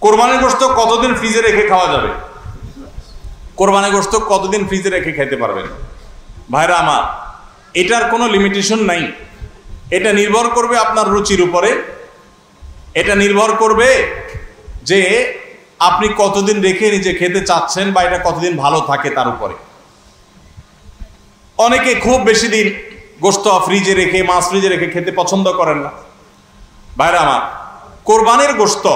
কোরবানির গোশত কতদিন ফ্রিজে রেখে খাওয়া যাবে? কোরবানির গোশত কতদিন ফ্রিজে রেখে খেতে পারবেন? ভাইরা আমার, এটার কোনো লিমিটেশন নাই। এটা নির্ভর করবে আপনার রুচির উপরে। এটা নির্ভর করবে যে আপনি কতদিন রেখে নিজে খেতে চাচ্ছেন বা এটা কতদিন ভালো থাকে তার উপরে। অনেকে খুব বেশি দিন গোশত ফ্রিজে রেখে, মাছ ফ্রিজে রেখে খেতে পছন্দ করেন না। ভাইরা আমার, কোরবানির গোশত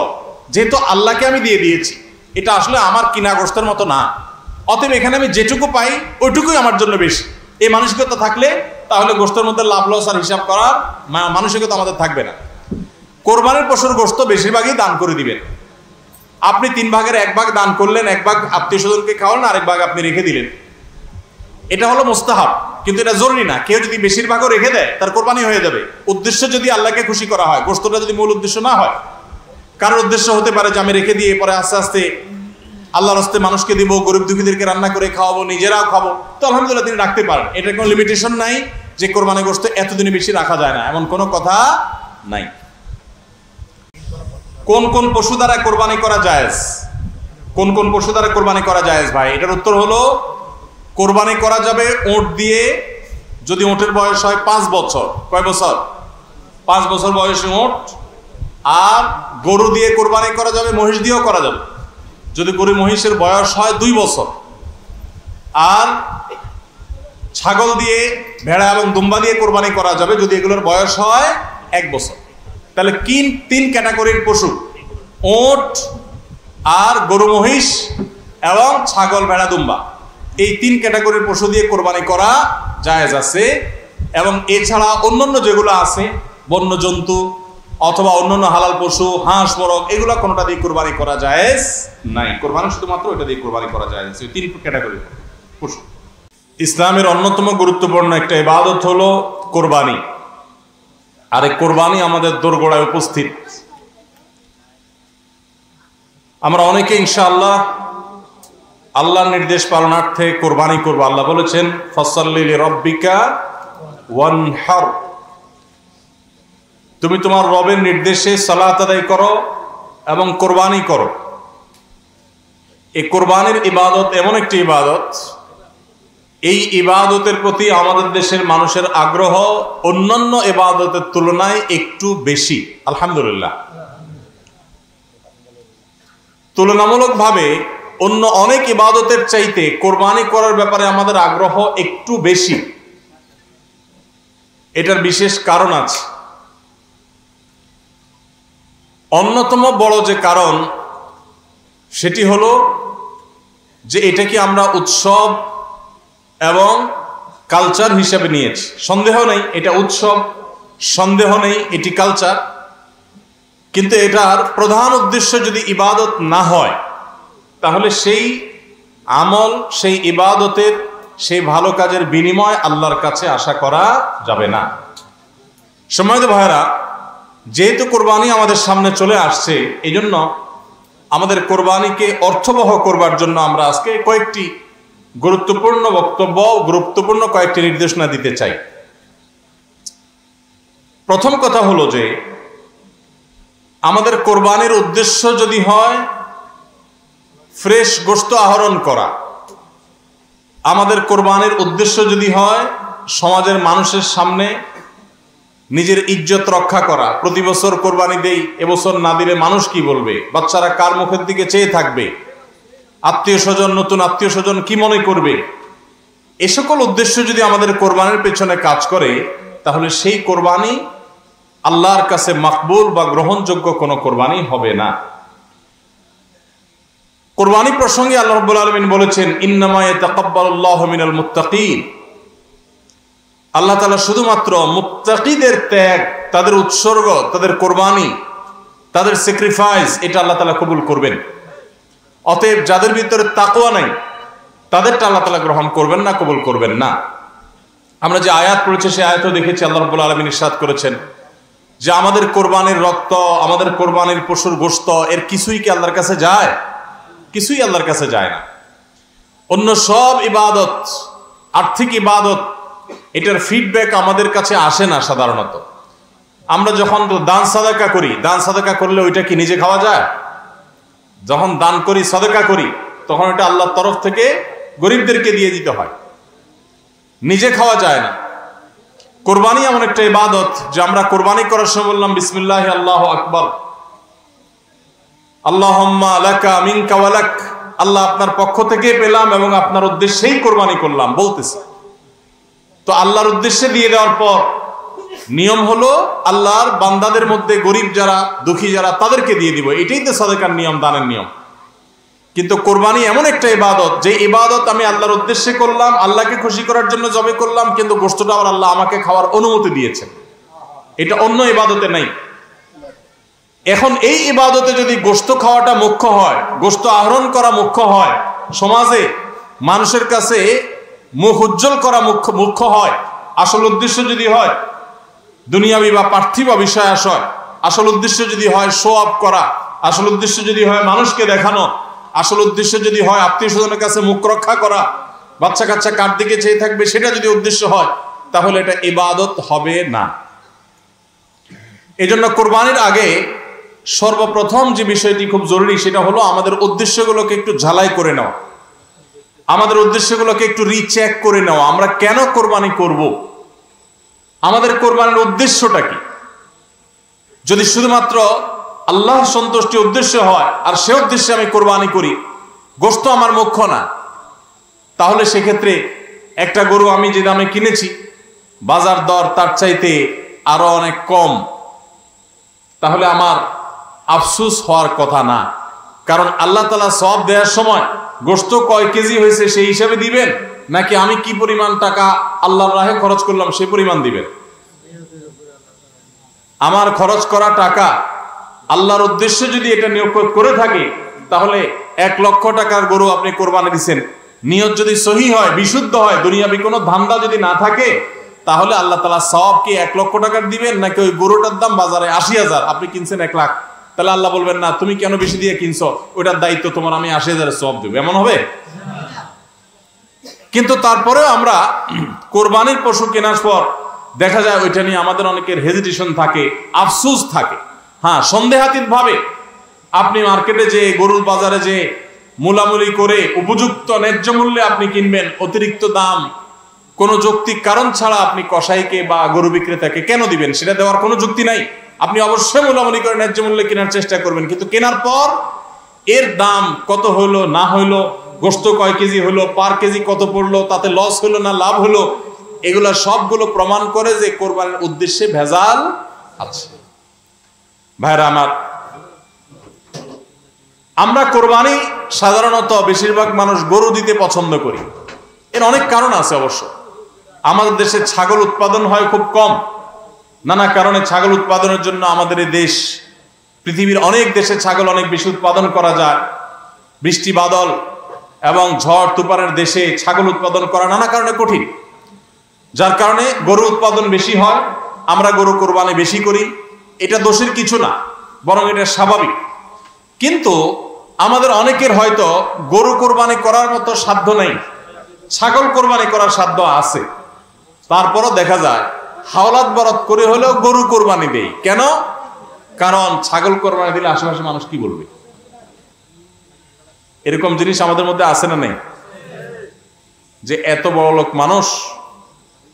যেহেতু আল্লাহকে আমি দিয়ে দিয়েছি, এটা আসলে আমার কিনা গোশতের মতো না। অতএব এখানে আমি যেটুকু পাই ওইটুকুই আমার জন্য বেশি। এই মানসিকতা থাকলে তাহলে গোশতের মধ্যে লাভ লস আর হিসাব করার মানসিকতা আমাদের থাকবে না। কোরবানির পশুর গোশত বেশিরভাগই দান করে দিবেন। আপনি 3 ভাগের 1 ভাগ দান করলেন, 1 ভাগ আত্মীয় স্বজনকে খাওয়ালেন, আরেক ভাগ আপনি রেখে দিলেন। এটা হলো মুস্তাহাব, কিন্তু এটা জরুরি না। কেউ যদি বেশিরভাগও রেখে দেয় তার কোরবানি হয়ে যাবে। উদ্দেশ্য যদি আল্লাহকে খুশি করা হয়, গোশতটা যদি মূল উদ্দেশ্য না হয়। কারোর উদ্দেশ্য হতে পারে যে আমি রেখে দিয়ে পরে আস্তে আস্তে আল্লাহর রাস্তায় মানুষকে দিব, গরিব দুঃখীদেরকে রান্না করে খাওয়াবো, নিজেরাও খাবো, তো আলহামদুলিল্লাহ তিনি রাখতে পারেন। এটার কোনো লিমিটেশন নাই যে কোরবানি গোশত এতদিনে বেশি রাখা যায় না, এমন কোনো কথা নাই। কোন কোন পশু দ্বারা কোরবানি করা জায়েজ? কোন কোন পশু দ্বারা কোরবানি করা জায়েজ ভাই? এটার উত্তর হলো, কোরবানি করা যাবে ওট দিয়ে, যদি ওটের বয়স হয় 5 বছর। কয় বছর? 5 বছর বয়সী ওট। আর গরু দিয়ে কোরবানি করা যাবে, মহিষ দিয়েও করা যাবে, যদি গরু মহিষের বয়স হয় 2 বছর। আর ছাগল দিয়ে, ভেড়া এবং দুম্বা দিয়ে কোরবানি করা যাবে যদি এগুলোর বয়স হয় 1 বছর। তাহলে 3 ক্যাটাগরির পশু, ওট আর গরু মহিষ এবং ছাগল ভেড়া দুম্বা, এই 3 ক্যাটাগরির পশু দিয়ে কোরবানি করা জায়েজ আছে। এবং এছাড়া অন্যান্য যেগুলো আছে, বন্য জন্তু অথবা অন্যান্য হালাল পশু, হাঁস মোরগ, এগুলো কোনোটা দিয়ে কোরবানি করা জায়েজ নাই। কোরবানি শুধুমাত্র এটা দিয়ে কোরবানি করা জায়েজ আছে, 3 ক্যাটাগরির পশু। ইসলামের অন্যতম গুরুত্বপূর্ণ একটা ইবাদত হলো কোরবানি। আর এই কোরবানি আমাদের দোরগোড়ায় উপস্থিত। আমরা অনেকে ইনশাআল্লাহ আল্লাহর নির্দেশ পালনার্থে কোরবানি করব। আল্লাহ বলেছেন, ফাসাল্লি লিরাব্বিকা ওয়ানহার, তুমি তোমার রবের নির্দেশে সালাত আদায় করো এবং কোরবানি করো। এই কোরবানির ইবাদত এমন একটি ইবাদত, এই ইবাদতের প্রতি আমাদের দেশের মানুষের আগ্রহ অন্যান্য ইবাদতের তুলনায় একটু বেশি, আলহামদুলিল্লাহ। তুলনামূলকভাবে অন্য অনেক ইবাদতের চাইতে কোরবানি করার ব্যাপারে আমাদের আগ্রহ একটু বেশি। এটার বিশেষ কারণ আছে। অন্যতম বড় যে কারণ সেটি হলো যে এটাকে আমরা উৎসব এবং কালচার হিসেবে নিয়েছি। সন্দেহ নেই এটা উৎসব, সন্দেহ নেই এটি কালচার, কিন্তু এটার প্রধান উদ্দেশ্য যদি ইবাদত না হয় তাহলে সেই আমল, সেই ইবাদতের, সেই ভালো কাজের বিনিময় আল্লাহর কাছে আশা করা যাবে না। সম্মানিত ভাইরা, যেহেতু কোরবানি আমাদের সামনে চলে আসছে, এই জন্য আমাদের কোরবানিকে অর্থবহ করবার জন্য আমরা আজকে কয়েকটি গুরুত্বপূর্ণ বক্তব্য, গুরুত্বপূর্ণ কয়েকটি নির্দেশনা দিতে চাই। প্রথম কথা হলো যে আমাদের কোরবানির উদ্দেশ্য যদি হয় ফ্রেশ গোশত আহরণ করা, আমাদের কোরবানির উদ্দেশ্য যদি হয় সমাজের মানুষের সামনে নিজের ইজ্জত রক্ষা করা, প্রতি বছর কোরবানি দেই, এবছর না দিলে মানুষ কি বলবে, বাচ্চারা কার মুখের দিকে চেয়ে থাকবে, আত্মীয় স্বজন, নতুন আত্মীয় স্বজন কি মনে করবে, এ সকল উদ্দেশ্য যদি আমাদের কোরবানির পেছনে কাজ করে তাহলে সেই কোরবানি আল্লাহর কাছে মাকবুল বা গ্রহণযোগ্য কোনো কোরবানি হবে না। কোরবানি প্রসঙ্গে আল্লাহ রাব্বুল আলামিন বলেছেন, ইন্নামা ইয়াতাকাব্বালুল্লাহু মিনাল মুত্তাকিন, আল্লাহ তাআলা শুধুমাত্র মুত্তাকিদের ত্যাগ, তাদের উৎসর্গ, তাদের কোরবানি, তাদের স্যাক্রিফাইস, এটা আল্লাহ তাআলা কবুল করবেন। অতএব যাদের ভিতরে তাকওয়া নাই তাদেরটা আল্লাহ তাআলা গ্রহণ করবেন না, কবুল করবেন না। আমরা যে আয়াত পড়েছি সেই আয়াতও দেখেছি, আল্লাহ রাব্বুল আলামিন ইরশাদ করেছেন যে আমাদের কোরবানির রক্ত, আমাদের কোরবানির পশুর গোশত, এর কিছুই কি আল্লাহর কাছে যায়? কিছুই আল্লাহর কাছে যায় না। অন্য সব ইবাদত, আর্থিক ইবাদত, এটার ফিডব্যাক আমাদের কাছে আসে না সাধারণত। আমরা যখন দান সাদাকা করি, দান সাদাকা করলে ওইটা কি নিজে খাওয়া যায়? যখন দান করি, সদকা করি, তখন এটা আল্লাহর তরফ থেকে গরিবদেরকে দিয়ে দিতে হয়, নিজে খাওয়া যায় না। কোরবানি এমন একটা ইবাদত যে আমরা কোরবানি করার সময় বললাম বিসমিল্লাহ আল্লাহু আকবার, আল্লাহুম্মা লাকা মিনকা ওয়া লাক, আল্লাহ আপনার পক্ষ থেকে পেলাম এবং আপনার উদ্দেশ্যেই কোরবানি করলাম বলতেছি। তো আল্লাহর উদ্দেশ্যে দিয়ে দেওয়ার পর নিয়ম হলো আল্লাহর বান্দাদের মধ্যে গরিব যারা, দুঃখী যারা, তাদেরকে দিয়ে দিব। এটাই তো সাদাকার নিয়ম, দানের নিয়ম। কিন্তু কোরবানি এমন একটা ইবাদত যে ইবাদত আমি আল্লাহর উদ্দেশ্যে করলাম, আল্লাহকে খুশি করার জন্য জবে করলাম, কিন্তু গোশতটা আবার আল্লাহ আমাকে খাওয়ার অনুমতি দিয়েছেন। এটা অন্য ইবাদতে নাই। এখন এই ইবাদতে যদি গোশত খাওয়াটা মুখ্য হয়, গোশত আহরণ করা মুখ্য হয়, সমাজে মানুষের কাছে মুখ উজ্জ্বল করা মুখ্য হয়, আসল উদ্দেশ্য যদি হয় দুনিয়াবি বা পার্থিব বিষয় আশয়, আসল উদ্দেশ্য যদি হয় শো অফ করা, আসল উদ্দেশ্য যদি হয় মানুষকে দেখানো, আসল উদ্দেশ্য যদি হয় আত্মীয় স্বজনের কাছে মুখ রক্ষা করা, বাচ্চা কাচ্চা কার দিকে চেয়ে থাকবে, সেটা যদি উদ্দেশ্য হয়, তাহলে এটা ইবাদত হবে না। এই জন্য কোরবানির আগে সর্বপ্রথম যে বিষয়টি খুব জরুরি সেটা হলো আমাদের উদ্দেশ্যগুলোকে একটু ঝালাই করে নেওয়া, আমাদের উদ্দেশ্যগুলোকে একটু রিচেক করে নেওয়া। আমরা কেন কোরবানি করব, আমাদের কোরবানির উদ্দেশ্যটা কি? যদি শুধুমাত্র আল্লাহ সন্তুষ্টি উদ্দেশ্য হয় আর সে উদ্দেশ্যে আমি কোরবানি করি, গোশত আমার মুখ্য না, তাহলে সেক্ষেত্রে একটা গরু আমি যে দামে কিনেছি বাজার দর তার চাইতে আরো অনেক কম, তাহলে আমার আফসোস হওয়ার কথা না। কারণ আল্লাহ তাআলা সওয়াব দেওয়ার সময় গোশত কয় কেজি হয়েছে সেই হিসাবে দিবেন, নাকি আমি কি পরিমাণ টাকা আল্লাহর রাহে খরচ করলাম সেই পরিমাণ দিবেন? আমার খরচ করা টাকা আল্লাহর উদ্দেশ্যে যদি এটা নিয়োগ করে থাকে, তাহলে 1 লক্ষ টাকার গরু আপনি কোরবানি দিচ্ছেন, নিয়ত যদি সহি হয়, বিশুদ্ধ হয়, দুনিয়াবি কোনো ধান্দা যদি না থাকে, তাহলে আল্লাহ তাআলা সওয়াব কি 1 লক্ষ টাকার দিবেন, নাকি ওই গরুটার দাম বাজারে 80,000, আপনি কিনছেন 1 লাখ, তাহলে আল্লাহ বলবেন না তুমি কেন বেশি দিয়ে কিনছো, ওইটার দায়িত্ব তোমার, আমি 80,000 সওয়াব দেব? এমন হবে? কিন্তু তারপরেও আমরা কোরবানির পশু কেনার পর দেখা যায় ওইটা নিয়ে আমাদের অনেকের হেজিটেশন থাকে, আফসোস থাকে। হ্যাঁ, সন্দেহাতীত ভাবে আপনি মার্কেটে যে গরুর বাজারে যে মূলামূলি করে উপযুক্ত ন্যায্য মূল্যে আপনি কিনবেন, অতিরিক্ত দাম কোনো যৌক্তিক কারণ ছাড়া আপনি কসাইকে বা গরু বিক্রেতাকে কেন দিবেন? সেটা দেওয়ার কোনো যুক্তি নাই। আপনি অবশ্যই মূলামূলি করে ন্যায্য মূল্যে কেনার চেষ্টা করবেন, কিন্তু কেনার পর এর দাম কত হলো না হলো, গোশত কয় কেজি হলো, পার কেজি কত পড়লো, তাতে লস হলো না লাভ হলো, এগুলা সবগুলো প্রমাণ করে যে কোরবানির উদ্দেশ্যে ভেজাল আছে। ভাইরা আমার, আমরা কোরবানি সাধারণত বেশিরভাগ মানুষ গরু দিতে পছন্দ করি। এর অনেক কারণ আছে অবশ্য। আমাদের দেশে ছাগল উৎপাদন হয় খুব কম, নানা কারণে ছাগল উৎপাদনের জন্য আমাদের এই দেশ, পৃথিবীর অনেক দেশে ছাগল অনেক বেশি উৎপাদন করা যায়। বৃষ্টি বাদল এবং ঝড় তুফানের দেশে ছাগল উৎপাদন করা নানা কারণে কঠিন, যার কারণে গরু উৎপাদন বেশি হয়, আমরা গরু কোরবানি বেশি করি। এটা দোষের কিছু না, বরং এটা স্বাভাবিক। কিন্তু আমাদের অনেকের হয়তো গরু কোরবানি করার মতো সাধ্য নেই, ছাগল কোরবানি করার সাধ্য আছে। তারপরও দেখা যায় হাওলাত বরাত করে হলেও গরু কোরবানি দেই। কেন? কারণ ছাগল কোরবানি দিলে আশেপাশে মানুষ কি বলবে? এরকম জিনিস আমাদের মধ্যে আছে না নেই? যে এত বড় লোক মানুষ,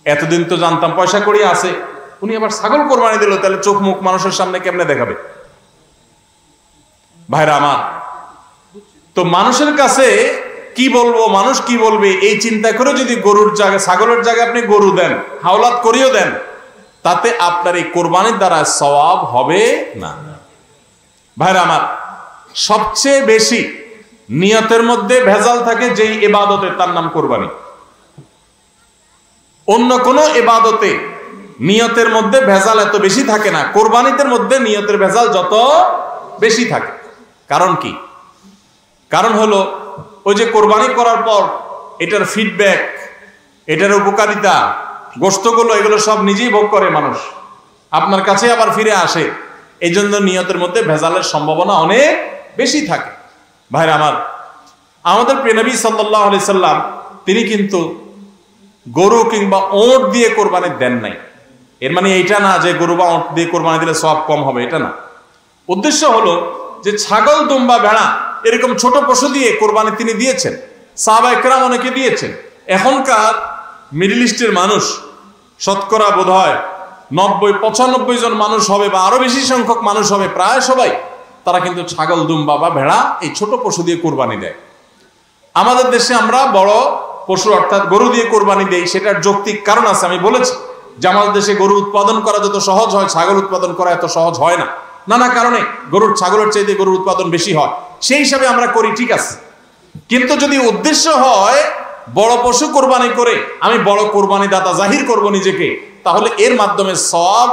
এতদিন তো জানতাম পয়সা করি আছে, উনি আবার ছাগল কোরবানি দিল, তাহলে চোখ মুখ মানুষের সামনে কেমনে দেখাবে? ভাইরা আমার, তো মানুষের কাছে কি বলবো, মানুষ কি বলবে, এই চিন্তা করে যদি গরুর জায়গায় ছাগলের জায়গায় আপনি গরু দেন, হাওলাত করিও দেন, তাতে আপনার এই কোরবানির দ্বারা সওয়াব হবে না। ভাইরা আমার, সবচেয়ে বেশি নিয়তের মধ্যে ভেজাল থাকে যেই ইবাদতে, তার নাম কোরবানি। অন্য কোন ইবাদতে নিয়তের মধ্যে ভেজাল এত বেশি থাকে না, কোরবানিদের মধ্যে নিয়তের ভেজাল যত বেশি থাকে। কারণ কি? কারণ হলো ওই যে কোরবানি করার পর এটার ফিডব্যাক, এটার উপকারিতা, গোশতগুলো, এগুলো সব নিজেই ভোগ করে মানুষ, আপনার কাছে আবার ফিরে আসে। এই জন্য নিয়তের মধ্যে ভেজালের সম্ভাবনা অনেক বেশি থাকে। ভাইরা আমার, আমাদের প্রিয় নবী সাল্লাল্লাহু আলাইহি সাল্লাম তিনি কিন্তু গরু কিংবা ওঁট দিয়ে কোরবানি দেন নাই। এর মানে এইটা না যে গরু বা ওঁট দিয়ে কোরবানি দিলে সওয়াব কম হবে, এটা না। উদ্দেশ্য হলো যে ছাগল, দুম্বা, ভেড়া এরকম ছোট পশু দিয়ে কোরবানি তিনি দিয়েছেন, সাহাবায়ে কেরাম অনেকে দিয়েছেন। এখনকার মিডল ইস্টের মানুষ শতকরা বোধহয় 90-95 জন মানুষ হবে বা আরো বেশি সংখ্যক মানুষ হবে, প্রায় সবাই তারা কিন্তু ছাগল, দুম্বা বা ভেড়া এই ছোট পশু দিয়ে কোরবানি দেয়। আমাদের দেশে আমরা বড় পশু অর্থাৎ গরু দিয়ে কোরবানি দেই, সেটার যৌক্তিক কারণ আছে। আমি বলেছি যে আমাদের দেশে গরু উৎপাদন করা যত সহজ হয়, ছাগল উৎপাদন করা এত সহজ হয় না। নানা কারণে গরুর ছাগলের চাইতে গরুর উৎপাদন বেশি হয়, সেই হিসাবে আমরা করি, ঠিক আছে। কিন্তু যদি উদ্দেশ্য হয় বড় পশু কোরবানি করে আমি বড় কোরবানি দাতা জাহির করব নিজেকে, তাহলে এর মাধ্যমে সওয়াব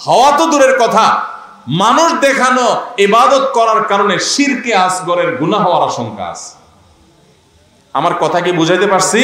হওয়া তো দূরের কথা, মানুষ দেখানো ইবাদত করার কারণে শিরকে আসগরের গুনাহ হওয়ার আশঙ্কা আছে। আমার কথা কি বুঝাইতে পারছি?